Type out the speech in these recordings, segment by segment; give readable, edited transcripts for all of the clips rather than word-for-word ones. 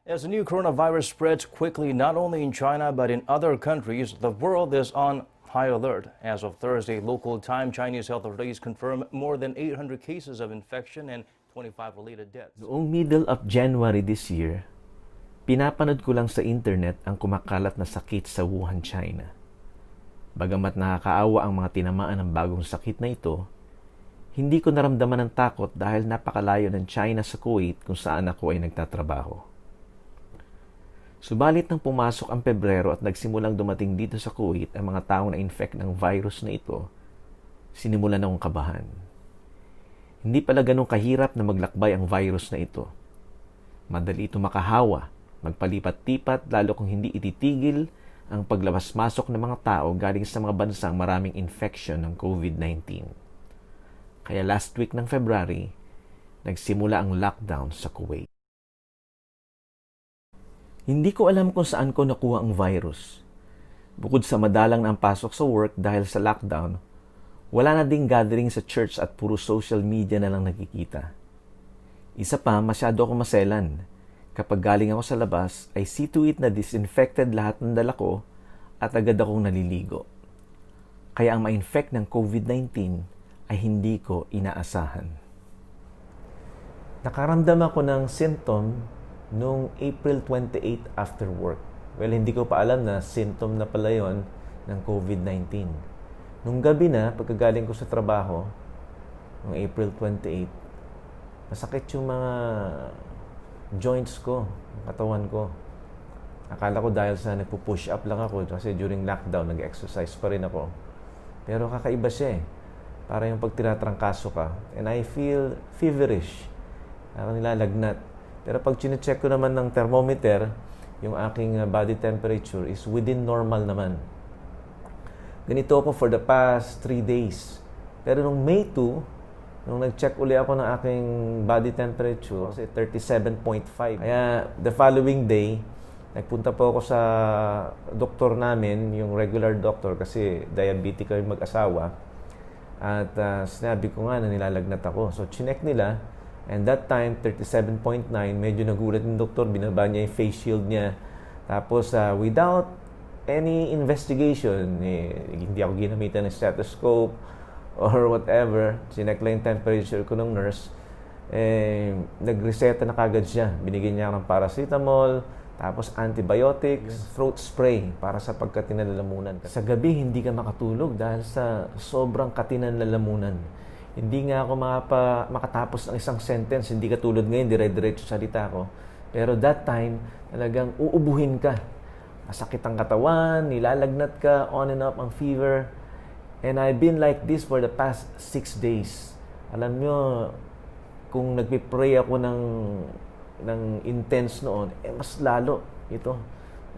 As the new coronavirus spreads quickly not only in China but in other countries, the world is on high alert. As of Thursday local time, Chinese health authorities confirmed more than 800 cases of infection and 25 related deaths. Noong middle of January this year, pinapanood ko lang sa internet ang kumakalat na sakit sa Wuhan, China. Bagamat nakakaawa ang mga tinamaan ng bagong sakit na ito, hindi ko naramdaman ng takot dahil napakalayo ng China sa Kuwait kung saan ako ay nagtatrabaho. Subalit nang pumasok ang Pebrero at nagsimulang dumating dito sa Kuwait ang mga taong na-infect ng virus na ito, sinimulan akong kabahan. Hindi pala ganun kahirap na maglakbay ang virus na ito. Madali ito makahawa, magpalipat-lipat lalo kung hindi ititigil ang paglabas-masok ng mga tao galing sa mga bansang maraming infection ng COVID-19. Kaya last week ng February, nagsimula ang lockdown sa Kuwait. Hindi ko alam kung saan ko nakuha ang virus. Bukod sa madalang na ang pasok sa work dahil sa lockdown, wala na ding gathering sa church at puro social media na lang nakikita. Isa pa, masyado ako maselan. Kapag galing ako sa labas, ay see to it na disinfected lahat ng dala ko at agad akong naliligo. Kaya ang ma-infect ng COVID-19 ay hindi ko inaasahan. Nakaramdam ako ng symptom noong April 28 after work. Well, hindi ko pa alam na symptom na pala yon ng COVID-19. Nung gabi na, pagkagaling ko sa trabaho, noong April 28, masakit yung mga joints ko, katawan ko. Akala ko dahil sa nagpo-push up lang ako kasi during lockdown, nag-exercise pa rin ako. Pero kakaiba siya eh. Para yung pag tinatrangkaso ka. And I feel feverish. Parang nilalagnat. Pero pag chinecheck ko naman ng thermometer, yung aking body temperature is within normal naman. Ganito ako for the past 3 days. Pero nung May 2, nung nag-check uli ako ng aking body temperature, kasi 37.5. Kaya the following day, nagpunta po ako sa doktor namin, yung regular doctor, kasi diabetic kami mag-asawa. At sinabi ko nga na nilalagnat ako. So, chinek nila. And that time, 37.9, medyo nagulat yung doktor. Binaba niya yung face shield niya. Tapos, without any investigation, hindi ako ginamitan ng stethoscope or whatever. Chinek lang yung temperature ko ng nurse. Nagreseta na kagad siya. Binigyan niya ako ng paracetamol, tapos antibiotics, throat spray para sa pagkatinan ng lalamunan. Sa gabi, hindi ka makatulog dahil sa sobrang katinan ng lalamunan. Hindi nga ako makatapos ng isang sentence. Hindi ka tulad ngayon, dire-diretso salita ko. Pero that time, talagang uubuhin ka. Masakit ang katawan, nilalagnat ka, on and off ang fever. And I've been like this for the past 6 days. Alam nyo, kung nagpipray ako ng intense noon, mas lalo ito.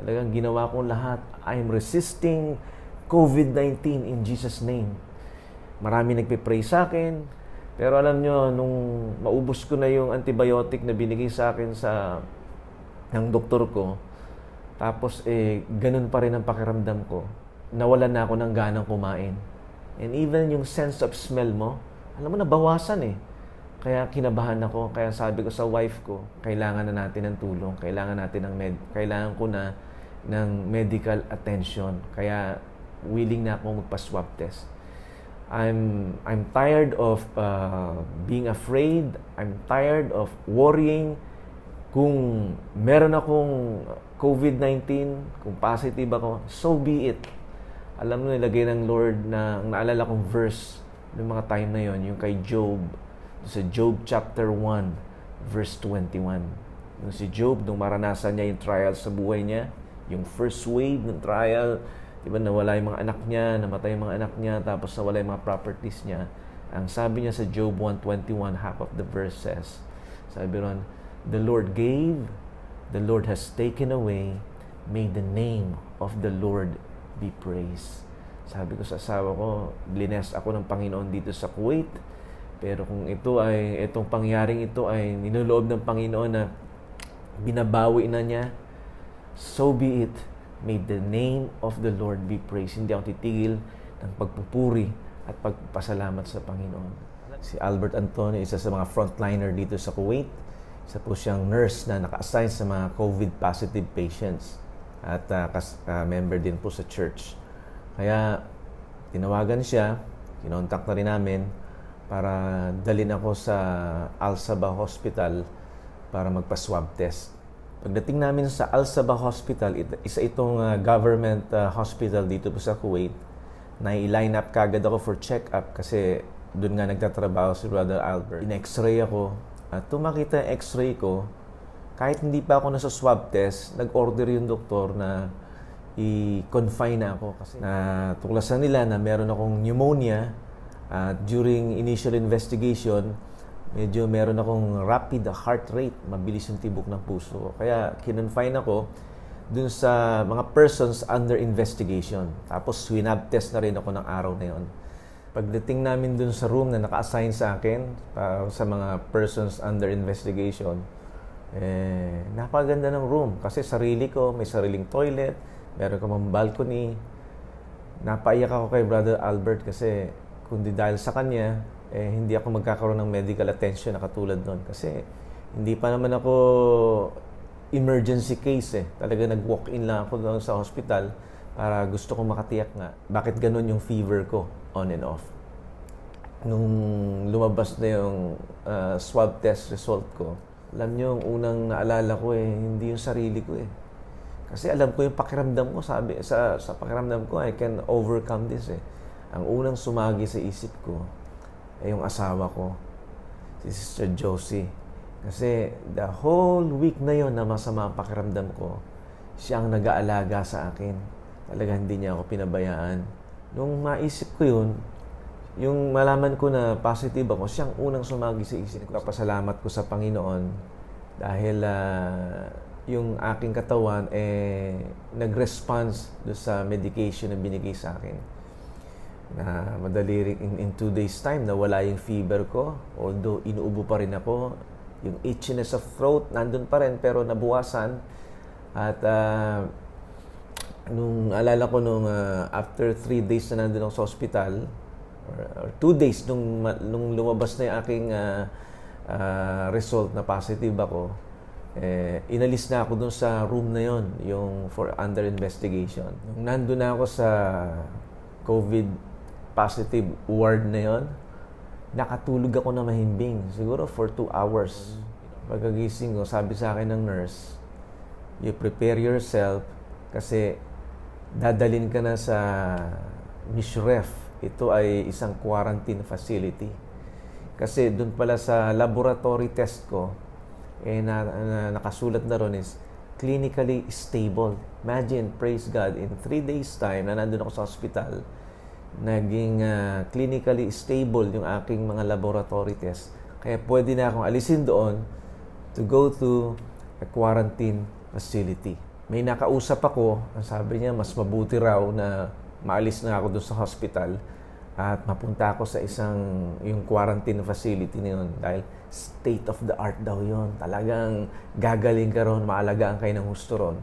Talagang ginawa kong lahat. I'm resisting COVID-19 in Jesus' name. Marami nagpipray sa akin. Pero alam nyo, nung maubos ko na yung antibiotic na binigay sa akin ng doktor ko, tapos ganun pa rin ang pakiramdam ko. Nawalan na ako ng ganang kumain. And even yung sense of smell mo, alam mo, nabawasan eh. Kaya kinabahan ako. Kaya sabi ko sa wife ko, kailangan na natin ng tulong. Kailangan ko na ng medical attention. Kaya willing na ako magpa-swab test. I'm tired of being afraid. I'm tired of worrying. Kung meron akong COVID-19, kung positive ako, so be it. Alam mo, nilagay ng Lord na naalala kong verse ng mga time na yon, yung kay Job. Sa Job chapter 1, verse 21. Yung si Job, nung maranasan niya yung trial sa buhay niya, yung first wave ng trial, diba, nawala yung mga anak niya, namatay yung mga anak niya, tapos nawala yung mga properties niya. Ang sabi niya sa Job 1:21, half of the verse says, sabi ron, the Lord gave, the Lord has taken away, may the name of the Lord be praised. Sabi ko sa asawa ko, blines ako ng Panginoon dito sa Kuwait. Pero kung itong pangyaring ito ay ninuloob ng Panginoon na binabawi na niya, so be it. May the name of the Lord be praised. Hindi ako titigil ng pagpupuri at pagpasalamat sa Panginoon. Si Albert Antonio, isa sa mga frontliner dito sa Kuwait. Isa po siyang nurse na naka-assign sa mga COVID-positive patients at member din po sa church. Kaya tinawagan siya, kinontak na rin namin para dalhin ako sa Al-Sabah Hospital para magpa-swab test. Pagdating namin sa Al-Sabah Hospital, isa itong government hospital dito po sa Kuwait, na i-line up kagad ako for check-up kasi doon nga nagtatrabaho si Brother Albert. In-x-ray ako at tumakita yung x-ray ko, kahit hindi pa ako nasa swab test, nag-order yung doktor na i-confine na ako kasi natuklasan nila na meron akong pneumonia at during initial investigation, medyo meron akong rapid heart rate, mabilis yung tibok ng puso. Kaya kinonfine ako dun sa mga persons under investigation. Tapos swab test na rin ako ng araw na yon. Pagdating namin dun sa room na naka-assign sa akin para sa mga persons under investigation, napaganda ng room kasi sarili ko, may sariling toilet, meron ka mang balcony. Napaiyak ako kay Brother Albert kasi kundi dahil sa kanya, hindi ako magkakaroon ng medical attention na katulad nun. Kasi hindi pa naman ako emergency case eh. Talaga nag-walk-in lang ako doon sa hospital para gusto kong makatiyak nga. Bakit ganun yung fever ko on and off? Nung lumabas na yung swab test result ko, alam nyo, yung unang naalala ko hindi yung sarili ko eh. Kasi alam ko yung pakiramdam ko, sabi, sa pakiramdam ko, I can overcome this eh. Ang unang sumagi sa isip ko ay yung asawa ko, si Sister Josie. Kasi the whole week na yon na masama ang pakiramdam ko, siya ang nag-aalaga sa akin. Talaga hindi niya ako pinabayaan. Nung maisip ko yun, yung malaman ko na positive ako, siyang unang sumagi sa isip ko. Pasalamat ko sa Panginoon dahil yung aking katawan nag-response doon sa medication na binigay sa akin. Na madali in 2 days time nawala yung fever ko, although inuubo pa rin ako, yung itchiness of throat nandun pa rin pero nabuwasan. At nung alala ko after 3 days na nandun ako sa hospital or 2 days nung lumabas na yung aking result na positive ako, inalis na ako dun sa room na yon, yung for under investigation. Nung nandun na ako sa COVID positive ward na yon, nakatulog ako na mahimbing, siguro for 2 hours. Pagkagising ko, sabi sa akin ng nurse, you prepare yourself kasi dadalhin ka na sa Mishref. Ito ay isang quarantine facility. Kasi doon pala sa laboratory test ko, nakasulat na ron is clinically stable. Imagine, praise God, in 3 days time na nandun ako sa hospital, naging clinically stable yung aking mga laboratory test. Kaya pwede na akong alisin doon to go to a quarantine facility. May nakausap ako, ang sabi niya, mas mabuti raw na maalis na ako doon sa hospital at mapunta ako sa yung quarantine facility na yun dahil state of the art daw yun. Talagang gagaling ka ron, maalagaan kayo ng husto ron.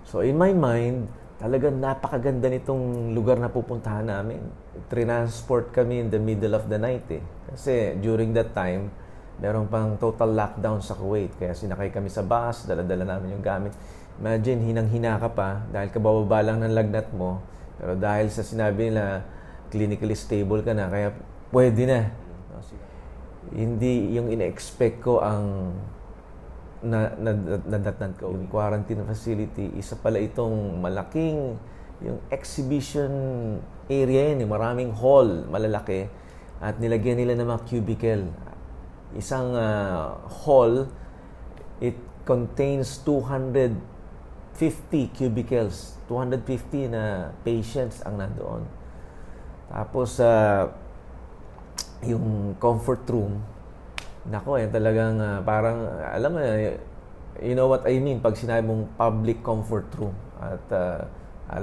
So in my mind, talagang napakaganda nitong lugar na pupuntahan namin. Transport kami in the middle of the night eh. Kasi during that time, meron pang total lockdown sa Kuwait. Kaya sinakay kami sa bus, dala-dala namin yung gamit. Imagine, hinang-hina ka pa dahil kabababa lang ng lagnat mo. Pero dahil sa sinabi nila, clinically stable ka na, kaya pwede na. Hindi yung ina-expect ko ang nadatnan ko. Yung quarantine facility, isa pala itong malaking yung exhibition area yun, maraming hall, malalaki, at nilagyan nila ng mga cubicle. Isang hall, it contains 250 cubicles, 250 na patients ang nandoon. Tapos, yung comfort room, nako talagang parang, alam mo, you know what I mean pag sinabi mong public comfort room. At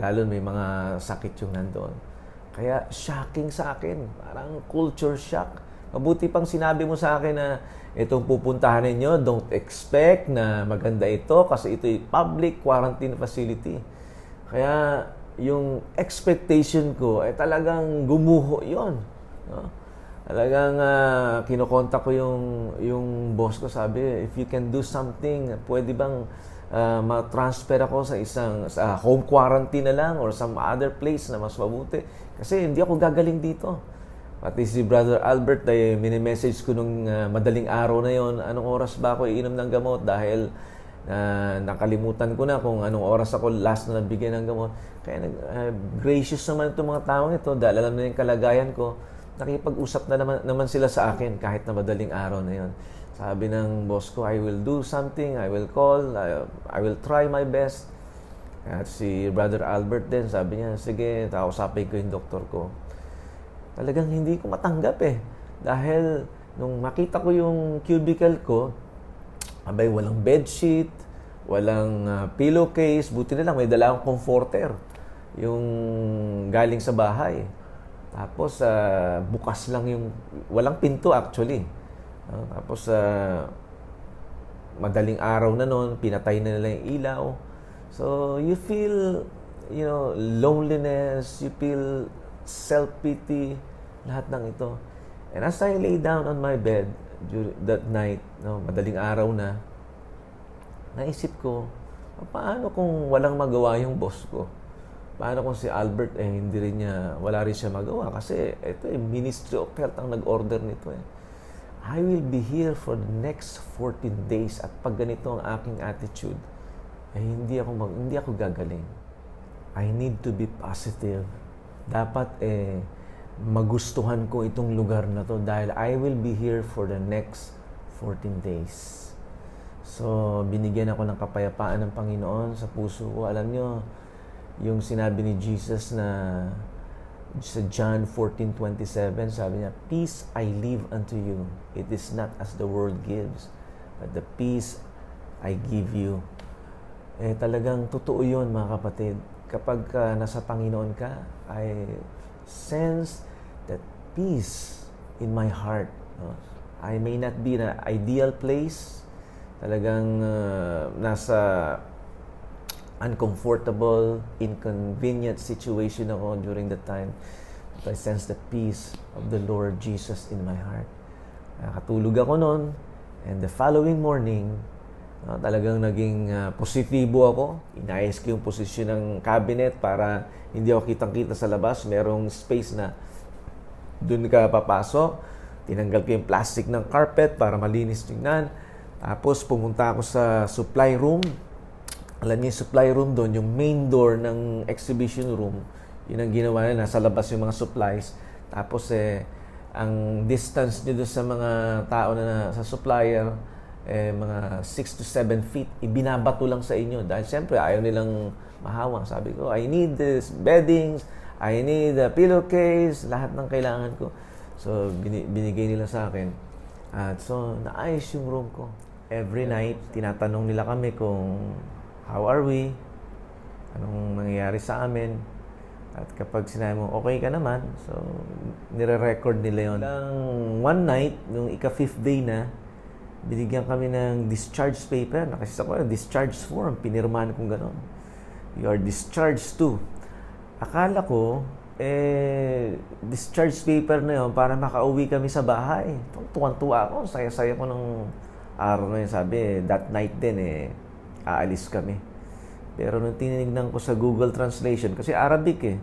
lalo may mga sakit yung nandoon. Kaya shocking sa akin, parang culture shock. Mabuti pang sinabi mo sa akin na itong pupuntahan ninyo, don't expect na maganda ito kasi ito ay public quarantine facility. Kaya yung expectation ko ay talagang gumuho yon. No? Talagang kinokontak ko yung boss ko, sabi, if you can do something, pwede bang ma-transfer ako sa home quarantine na lang or some other place na mas mabuti. Kasi hindi ako gagaling dito. Pati si Brother Albert, mini-message ko nung madaling araw na yon, anong oras ba ako iinom ng gamot dahil nakalimutan ko na kung anong oras ako last na nabigay ng gamot. Kaya gracious naman itong mga taong ito dahil alam na yung kalagayan ko. Nakipag-usap na naman sila sa akin kahit na madaling araw na yon. Sabi ng boss ko, I will do something, I will call, I will try my best. At si Brother Albert din, sabi niya, sige, kausapin ko yung doktor ko. Talagang hindi ko matanggap Dahil nung makita ko yung cubicle ko, abay, walang bedsheet, walang pillowcase, buti na lang may dala akong comforter, yung galing sa bahay. Tapos, bukas lang walang pinto actually. Tapos, madaling araw na noon, pinatay na nila yung ilaw. So, you feel, loneliness, you feel self-pity, lahat ng ito. And as I lay down on my bed that night, madaling araw na, naisip ko, paano kung walang magawa yung boss ko? Paano kung si Albert, wala rin siya magawa? Kasi ito Ministry of Health ang nag-order nito I will be here for the next 14 days at pag ganito ang aking attitude, hindi ako gagaling. I need to be positive. Dapat magustuhan ko itong lugar na to dahil I will be here for the next 14 days. So, binigyan ako ng kapayapaan ng Panginoon sa puso ko. Alam nyo, yung sinabi ni Jesus na sa John 14:27, sabi niya, peace I leave unto you. It is not as the world gives, but the peace I give you. Talagang totoo yun, mga kapatid. Kapag nasa Panginoon ka, I sense that peace in my heart. I may not be in an ideal place. Talagang nasa uncomfortable, inconvenient situation ako during that time. But I sense the peace of the Lord Jesus in my heart. Nakatulog ako noon, and the following morning, talagang naging positibo ako. Inayos ko yung posisyon ng cabinet para hindi ako kitang-kita sa labas. Merong space na doon ka papasok. Tinanggal ko yung plastic ng carpet para malinis tingnan. Tapos pumunta ako sa supply room. Alam niyo yung supply room doon, yung main door ng exhibition room, yun ang ginawa nila, nasa labas yung mga supplies. Tapos ang distance niyo doon sa mga tao na sa supplier, mga 6 to 7 feet, ibinabato lang sa inyo. Dahil siyempre, ayaw nilang mahawang. Sabi ko, I need this beddings, I need a pillowcase, lahat ng kailangan ko. So, binigay nila sa akin. At so, naayos yung room ko. Every night, tinatanong nila kami kung how are we? Anong nangyayari sa amin? At kapag sinabi mo, okay ka naman, so nire-record nila yun. One night, nung ika-5th day na, binigyan kami ng discharge paper. Nakasisa ko, discharge form. Pinirmahan kong gano'n. You are discharged to. Akala ko, discharge paper na yun para makauwi kami sa bahay. Tuwan-tuwa ako. Saya-saya ko ng araw na yun. Sabi, that night din, aalis kami. Pero nung tinignan ko sa Google Translation, kasi Arabic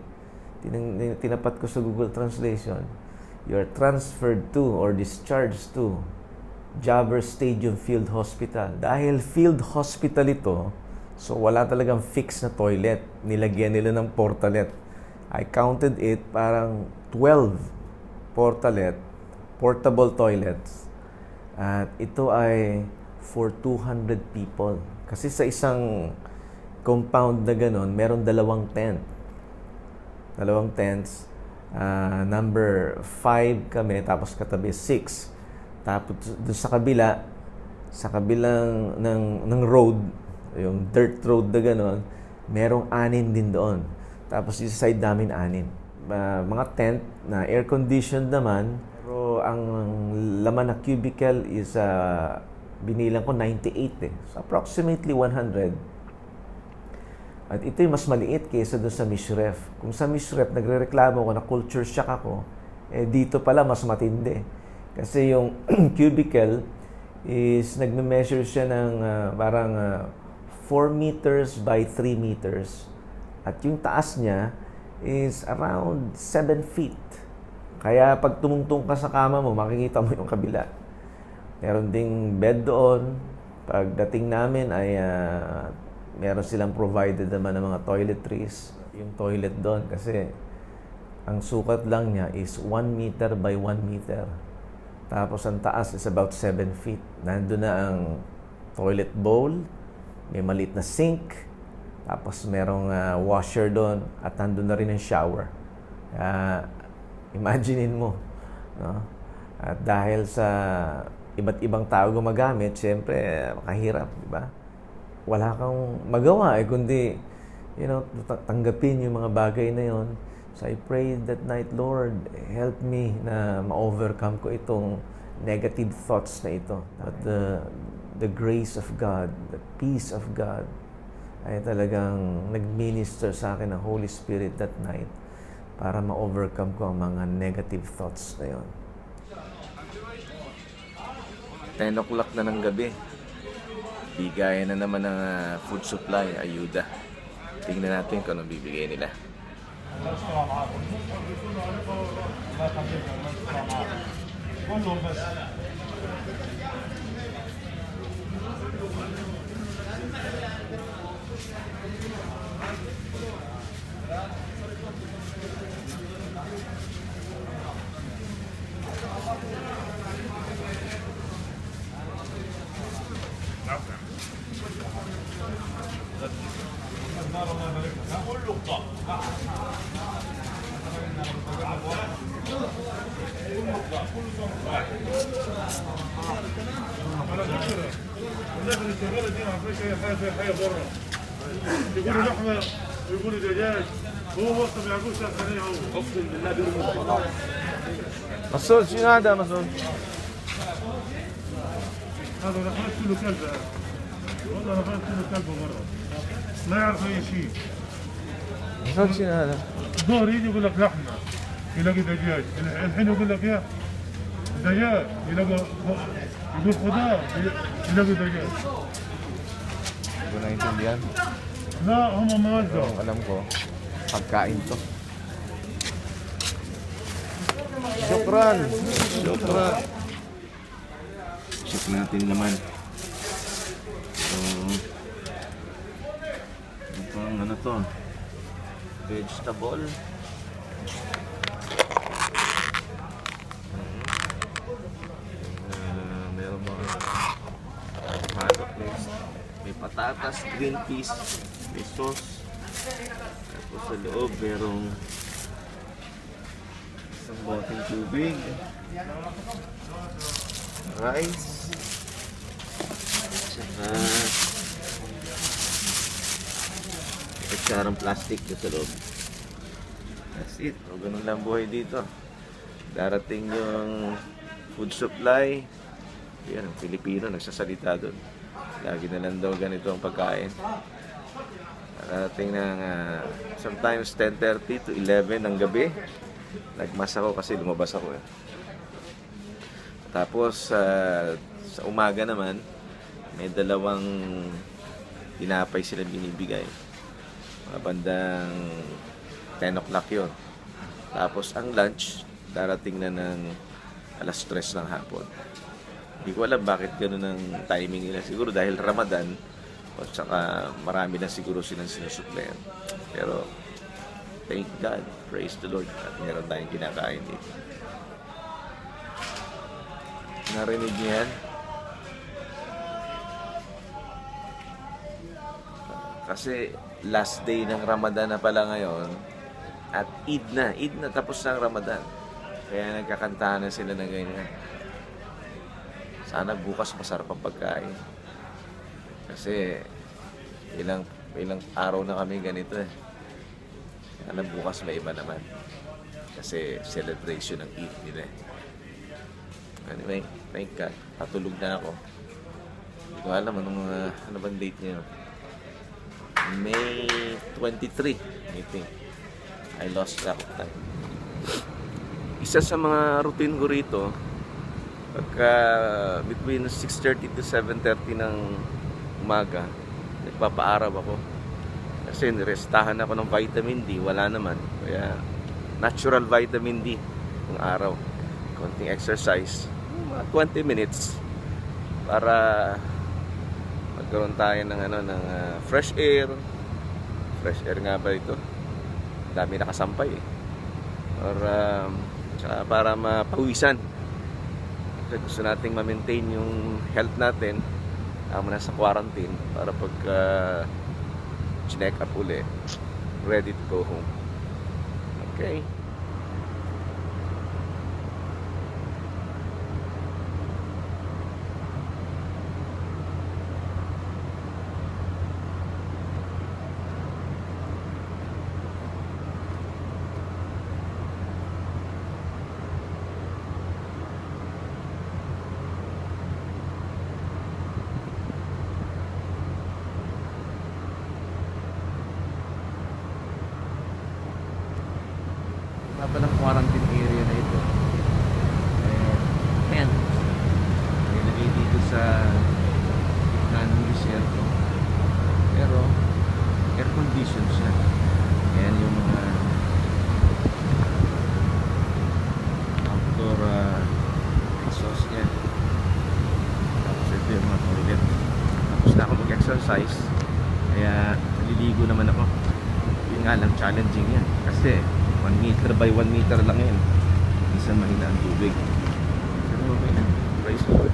tinapat ko sa Google Translation, you are transferred to or discharged to Jabber Stadium Field Hospital. Dahil field hospital ito, so wala talagang fixed na toilet. Nilagyan nila ng portalet. I counted it, parang 12 portable toilets. At ito ay for 200 people. Kasi sa isang compound na gano'n, meron dalawang tents. Number 5 kami, tapos katabi 6. Tapos doon sa kabilang ng road, yung dirt road na gano'n, merong 6 din doon. Tapos yung side namin 6. Mga tent na air-conditioned naman, pero ang laman na cubicle is binilang ko 98 So approximately 100. At ito yung mas maliit kaysa doon sa Mishref. Kung sa Mishref, nagre-reklamo ko na culture shock ako, Eh dito pala mas matindi. Kasi yung cubicle is nagme-measure siya ng parang 4 meters by 3 meters. At yung taas niya is around 7 feet. Kaya pag tumungtong ka sa kama mo, makikita mo yung kabila. Meron ding bed doon. Pagdating namin ay meron silang provided naman ng mga toiletries. Yung toilet doon kasi ang sukat lang niya is 1 meter by 1 meter. Tapos ang taas is about 7 feet. Nandun na ang toilet bowl, may maliit na sink, tapos merong washer doon, at nandun na rin ang shower. Imaginein mo. No? At dahil sa iba't ibang tao gumagamit, siyempre, makahirap, di ba? Wala kang magawa kundi, tanggapin yung mga bagay na yon. So I prayed that night, Lord, help me na ma-overcome ko itong negative thoughts na ito. But the grace of God, the peace of God, ay talagang nag-minister sa akin ng Holy Spirit that night para ma-overcome ko ang mga negative thoughts na yon. 10 o'clock na ng gabi. Bigayan na naman ng food supply, ayuda. Tingnan natin kung anong bibigay nila. يقولوا لحمه ويقولوا دجاج هو وسط ما يعرفوش الثانيه هو اقسم بالله بيرموا مسعود شنو هذا مسعود؟ هذا نفرت كله كلب والله نفرت كله كلب مره ما يعرف اي شيء مسعود شنو هذا؟ دور يجي يقول لك لحمه يلاقي دجاج الحين يقول لك يا دجاج يلاقي يقول خضار يلاقي دجاج Hindi ko naintindihan. لا هم ما Pero وزعوا ang alam ko, pagkain to. Shukran! Shukran! Check natin naman. So, ano to? Vegetable. Meron mga avocado paste. May patatas, green peas, may sauce. Tapos sa loob, merong isang boteng tubig, rice, saka kutsarang plastic sa loob. That's it. O, ganun lang buhay dito. Darating yung food supply. Yan, ang Pilipino nagsasalita doon. Lagi na lang daw ganito ang pagkain. Darating ng sometimes 10:30 to 11 ng gabi. Nagmas ako kasi lumabas ako eh. Tapos sa umaga naman, may dalawang tinapay sila binibigay. Mga bandang 10 o'clock yun. Tapos ang lunch, darating na ng alas 3 ng hapon. Hindi ko alam bakit gano'n ang timing nila. Siguro dahil Ramadan, o saka marami na siguro silang sinusuplayan. Pero, thank God, praise the Lord, at meron tayong kinakain dito. Narinig niyo yan? Kasi last day ng Ramadan na pala ngayon, at Eid na tapos na ang Ramadan. Kaya nagkakantahan na sila ng ganyan. Sana bukas masarap ang pagkain. Kasi ilang araw na kami ganito eh. Sana bukas may iba naman. Kasi celebration ng Eid nila eh. Anyway, thank God. Patulog na ako. Hindi ko alam ano bang date niya. May 23, I think. I lost track of time. Isa sa mga routine ko rito, pagka between 6:30 to 7:30 ng umaga, nagpapaaraw ako. Kasi nirestahan ako ng vitamin D, wala naman. Kaya natural vitamin D ng araw. Konting exercise, mga 20 minutes para magkaroon tayo ng fresh air. Fresh air nga ba ito? Dami nakasampay eh. Or tsaka para mapawisan. Kasi gusto nating ma-maintain yung health natin na sa quarantine para pagka check up uli, ready to go home. Okay. Haba ng quarantine area na ito. Ayan. Nilagay dito sa gitna ng desierto. Pero, air condition siya. Ayan yung mga outdoor exhaust niya. Tapos ito yung mga toilet. Tapos na ako mag-exercise. Kaya, naliligo naman ako. Yun nga lang, challenging yan. Kasi, 1 meter by 1 meter lang yan. Minsan mahina ang tubig. Pero okay na. Praise the Lord.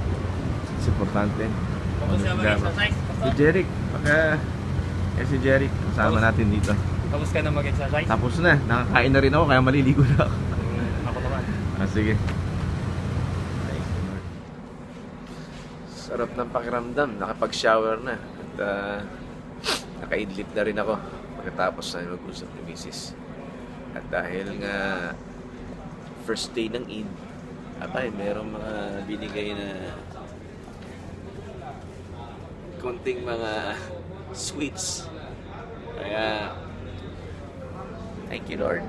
It's importante. Si Jeric. Si Jeric. Kasama natin dito. Tapos ka na mag-exercise? Tapos na. Nakakain na rin ako kaya maliligo na ako. Ako naman. Sige. Praise the Lord. Sarap ng pakiramdam. Nakapag-shower na. At nakaidlip na rin ako. Pagkatapos na mag-usap ni Mrs. At dahil nga first day ng Eid, merong mga binigay na konting mga sweets. Kaya thank you, Lord.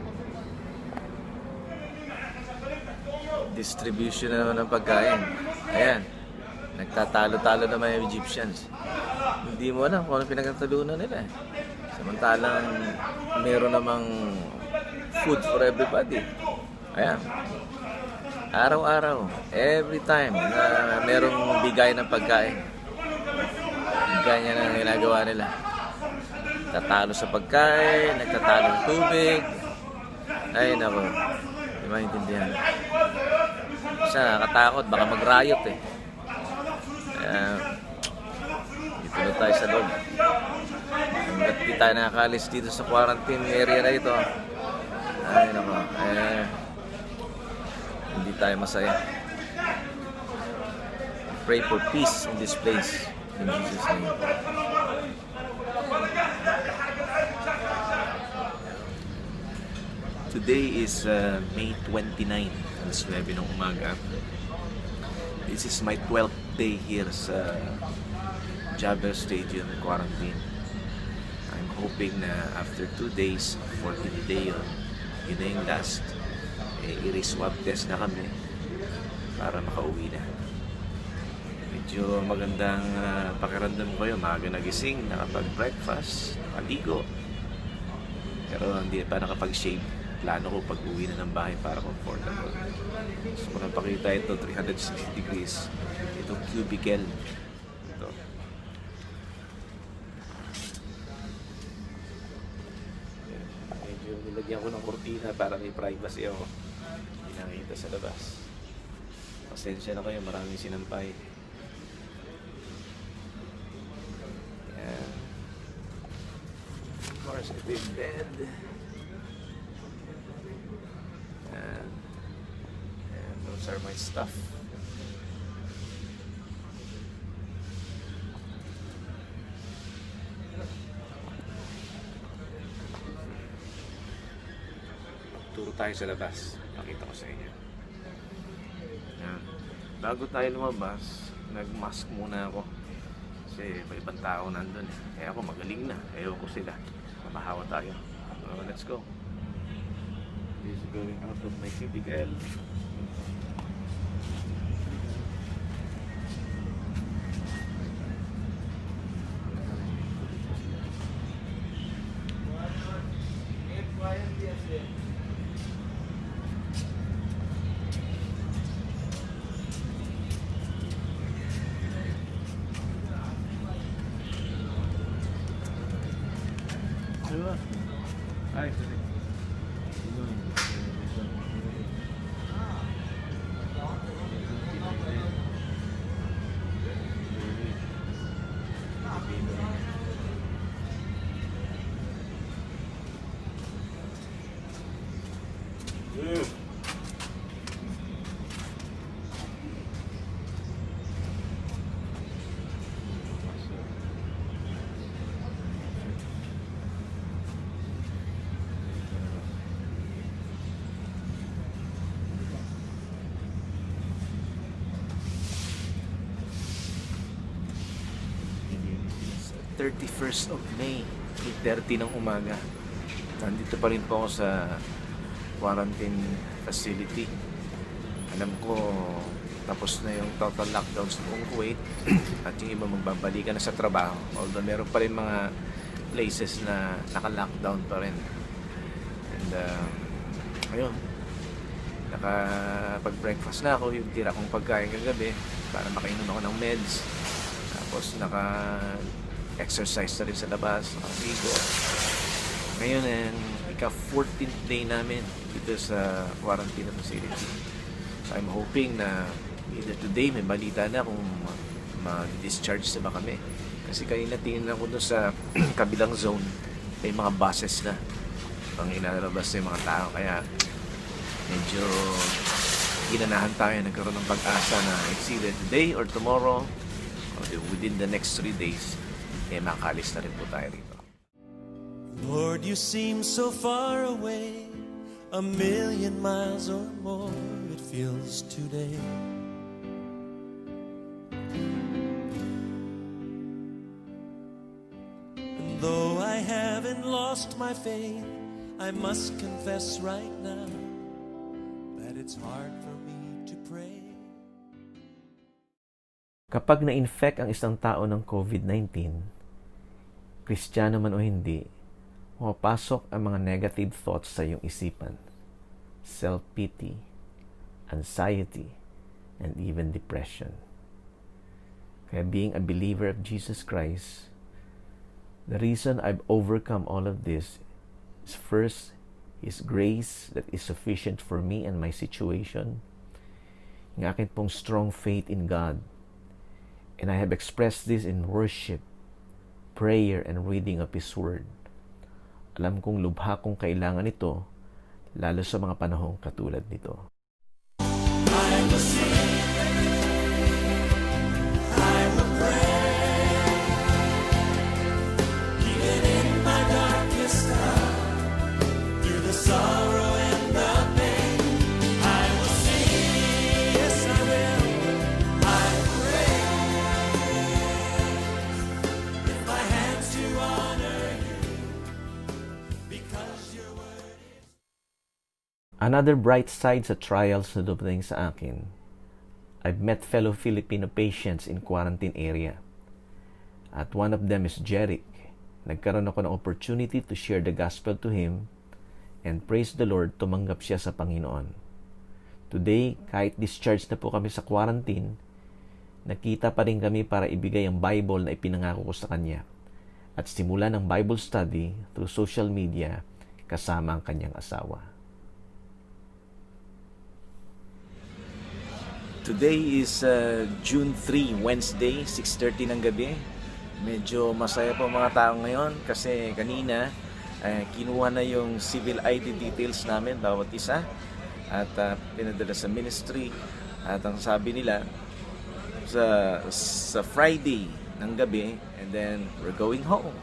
Distribution na naman ng pagkain. Ayan, nagtatalo-talo naman yung Egyptians. Hindi mo alam kung ano pinagtatalunan nila. Samantalang meron namang food for everybody. Ayan. Araw-araw, every time na merong bigay ng pagkain, ganyan ang ginagawa nila. Tatalo sa pagkain, nagtatalo ng tubig. Ay nako, di maintindihan. Siya nakatakot, baka mag-riot eh. Kaya dito na tayo sa loob. Hanggat di tayo nakakalis dito sa quarantine area na ito, ay nako, hindi tayo masaya. Pray for peace in this place. In Jesus' name. Today is May 29, alas 9 ng umaga. This is my 12th day here sa Jabber Stadium quarantine. I'm hoping na after 2 days, 14th day yun na yung last, i-swab test na kami para makauwi na. Medyo magandang pakiramdam ko yun. Maaga nagising, nakapag-breakfast, nakaligo. Pero hindi pa nakapag-shave. Plano ko pag-uwi na ng bahay para comfortable. So kung napakita ito, 360 degrees. Itong cubicle. Ito. Medyo nilagyan ko ng kurtina para may privacy ako. Hindi nakita sa labas. Pasensya na kayo, maraming sinampay. Yan. Of course, ito yung bed. And those are my stuff. Turo tayo sa labas. Pakita ko sa inyo. Yan. Bago tayo lumabas, nag-mask muna ako. Kasi may ibang tao nandun. Kaya ako magaling na. Ewan ko sila. Mapahawa tayo. Let's go. is going out of my cubicle. Diba? Ay, sorry. Sa 31st of May, 8:30 ng umaga. Nandito pa rin po ako sa quarantine facility. Alam ko tapos na yung total lockdown sa buong Kuwait at yung iba magbabalikan na sa trabaho. Although meron pa rin mga places na naka-lockdown pa rin. And ayun, nakapag-breakfast na ako, yung tira kong pagkain kagabi para makainom ako ng meds. Tapos naka-exercise na rin sa labas, nakaligo. Ngayon, ika-14th day namin dito sa quarantine facility. So I'm hoping na either today may balita na kung mag-discharge na ba kami. Kasi kanina tingin ako doon sa kabilang zone, may mga buses na pang inalabas na yung mga tao. Kaya medyo ginanahan tayo, nagkaroon ng pag-asa na it's either today or tomorrow or within the next 3 days, makakalis na rin po tayo rito. Lord, you seem so far away, 1,000,000 miles or more it feels today. And though I haven't lost my faith, I must confess right now that it's hard for me to pray. Kapag na-infect ang isang tao ng COVID-19, Kristiyano man o hindi, pumapasok ang mga negative thoughts sa iyong isipan. Self-pity, anxiety, and even depression. Kaya being a believer of Jesus Christ, the reason I've overcome all of this is first, His grace that is sufficient for me and my situation, yung akin pong strong faith in God, and I have expressed this in worship, prayer, and reading of His Word. Alam kong lubha kong kailangan ito, lalo sa mga panahong katulad nito. I will sing, I will pray, even in my darkest hour, through the sorrow and the pain. I will sing, yes I will, I will raise, lift my hands to honor you, because your word is. Another bright side sa trials na dumating sa akin, I've met fellow Filipino patients in quarantine area. At one of them is Jeric. Nagkaroon ako ng opportunity to share the gospel to him, and praise the Lord, tumanggap siya sa Panginoon. Today, kahit discharged na po kami sa quarantine, nakita pa rin kami para ibigay ang Bible na ipinangako ko sa kanya at simulan ng Bible study through social media kasama ang kanyang asawa. Today is June 3, Wednesday, 6:30 ng gabi. Medyo masaya po mga tao ngayon kasi kanina kinuha na yung civil ID details namin bawat isa at pinadala sa ministry at ang sabi nila sa Friday ng gabi and then we're going home.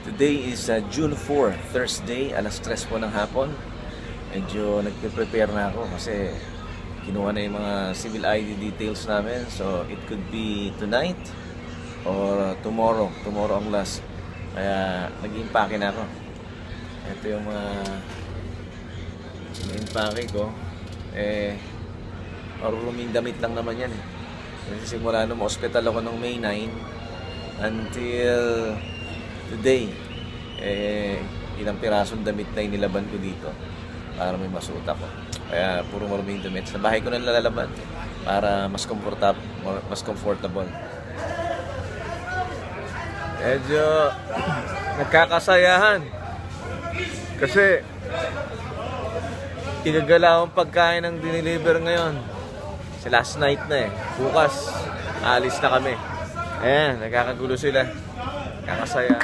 Today is June 4, Thursday, alas 3 po ng hapon. Medyo nagpe-prepare na ako kasi kinuha na yung mga civil ID details namin. So, it could be tonight or tomorrow. Tomorrow ang last. Kaya, nag-impake na ako. Ito yung mga in-impake ko, maruruming damit lang naman yan eh. Kasi simula nung hospital ako nung May 9 until today, ilang pirasong damit na inilaban ko dito para may masuot ako. Kaya puro maruming damit. Sa bahay ko na nalalaban para mas comfortable. Medyo nagkakasayahan. Kasi igagala akong pagkain ng diniliver ngayon. Kasi last night na eh. Bukas, alis na kami. Ayan, nagkakagulo sila. Kakasaya.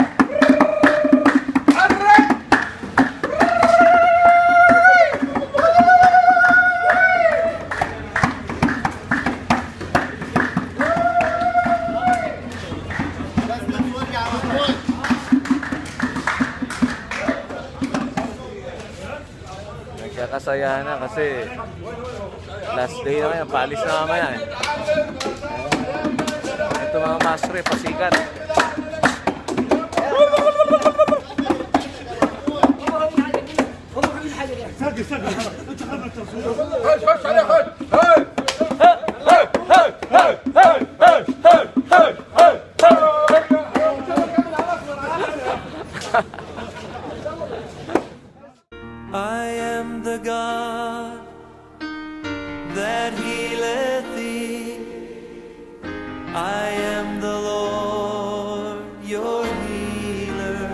Nagkakasayahan na kasi last day na ngayon, paalis na mamaya eh. Ito mga masre, pasikat. I am the God that healeth thee. I am the Lord your healer.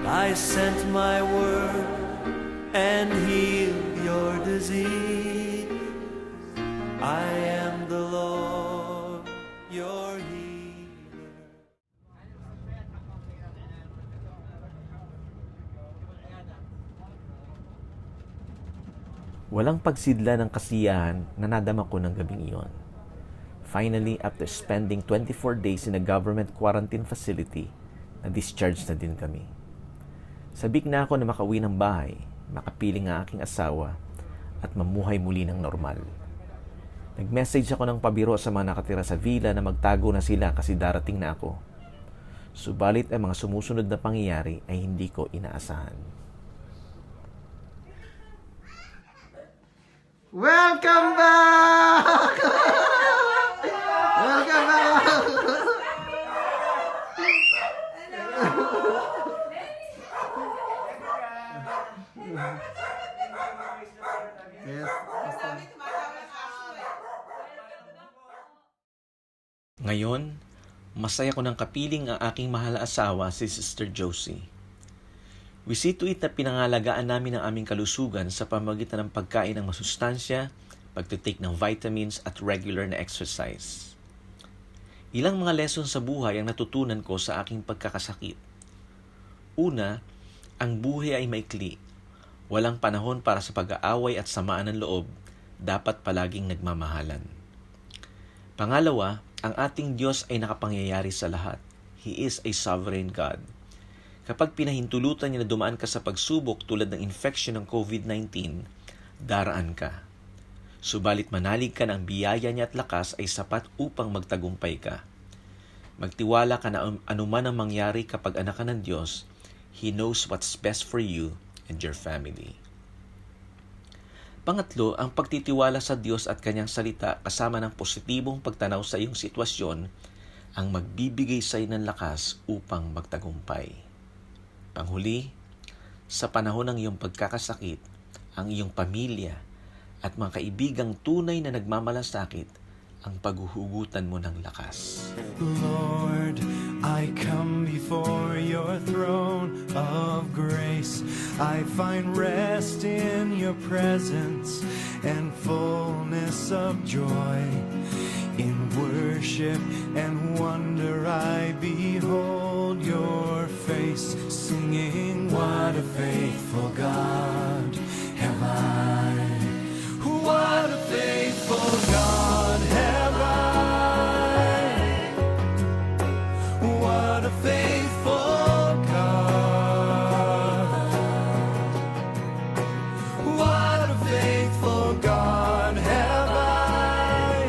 I sent my word and healed your disease. I am the Lord your healer. Walang pagsidla ng kasiyahan na nadama ko ng gabing iyon. Finally, after spending 24 days in a government quarantine facility, na-discharge na din kami. Sabik na ako na makauwi ng bahay, makapiling ang aking asawa, at mamuhay muli ng normal. Nag-message ako ng pabiro sa mga nakatira sa villa na magtago na sila kasi darating na ako. Subalit ang mga sumusunod na pangyayari ay hindi ko inaasahan. Welcome back! Welcome back! Yes. Ngayon, masaya ko ng kapiling ang aking mahal na asawa si Sister Josie. We see to it na pinangalagaan namin ang aming kalusugan sa pamamagitan ng pagkain ng masustansya, pagtitake ng vitamins at regular na exercise. Ilang mga lesson sa buhay ang natutunan ko sa aking pagkakasakit. Una, ang buhay ay maikli. Walang panahon para sa pag-aaway at samaan ng loob, dapat palaging nagmamahalan. Pangalawa, ang ating Diyos ay nakapangyayari sa lahat. He is a sovereign God. Kapag pinahintulutan niya na dumaan ka sa pagsubok tulad ng infection ng COVID-19, daraan ka. Subalit manalig ka na ang biyaya niya at lakas ay sapat upang magtagumpay ka. Magtiwala ka na anuman ang mangyari kapag anak ka ng Diyos, He knows what's best for you and your family. Pangatlo, ang pagtitiwala sa Diyos at Kanyang salita kasama ng positibong pagtanaw sa iyong sitwasyon ang magbibigay sa iyo ng lakas upang magtagumpay. Panghuli, sa panahon ng iyong pagkakasakit, ang iyong pamilya at mga kaibigang tunay na nagmamalasakit ang paghuhugutan mo ng lakas. Lord, I come before your throne of grace. I find rest in your presence and fullness of joy. In worship and wonder I behold your face, singing, what a faithful God have I. What a faithful God have I. What a faithful God. What a faithful God have I.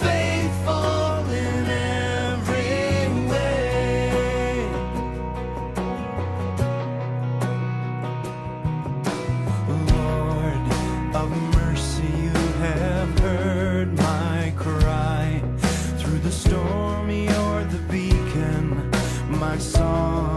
Faithful in every way. storm, you're the beacon. My song